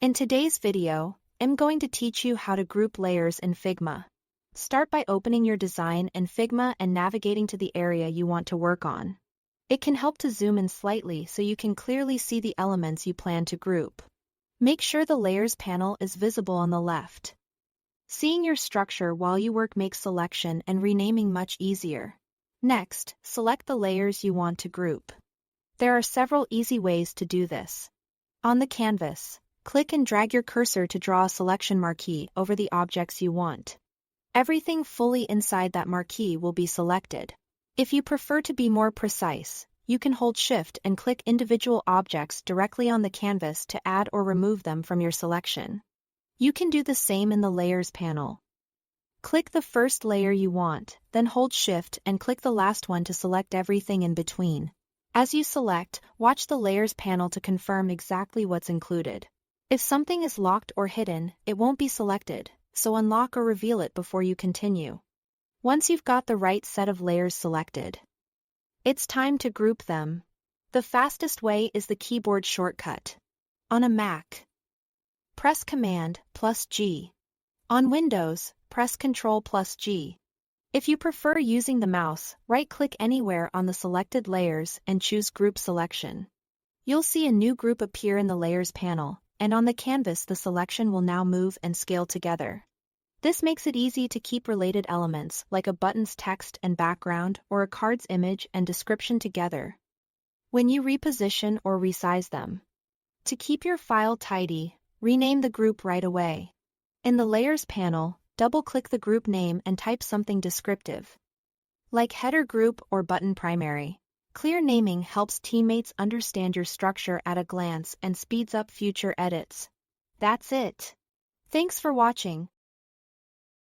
In today's video, I'm going to teach you how to group layers in Figma. Start by opening your design in Figma and navigating to the area you want to work on. It can help to zoom in slightly so you can clearly see the elements you plan to group. Make sure the Layers panel is visible on the left. Seeing your structure while you work makes selection and renaming much easier. Next, select the layers you want to group. There are several easy ways to do this. On the canvas, click and drag your cursor to draw a selection marquee over the objects you want. Everything fully inside that marquee will be selected. If you prefer to be more precise, you can hold Shift and click individual objects directly on the canvas to add or remove them from your selection. You can do the same in the Layers panel. Click the first layer you want, then hold Shift and click the last one to select everything in between. As you select, watch the Layers panel to confirm exactly what's included. If something is locked or hidden, it won't be selected, so unlock or reveal it before you continue. Once you've got the right set of layers selected, it's time to group them. The fastest way is the keyboard shortcut. On a Mac, press Command+G. On Windows, press Ctrl+G. If you prefer using the mouse, right-click anywhere on the selected layers and choose Group Selection. You'll see a new group appear in the Layers panel, and on the canvas the selection will now move and scale together. This makes it easy to keep related elements like a button's text and background or a card's image and description together when you reposition or resize them. To keep your file tidy, rename the group right away. In the Layers panel, double-click the group name and type something descriptive, like header group or button primary. Clear naming helps teammates understand your structure at a glance and speeds up future edits. That's it. Thanks for watching.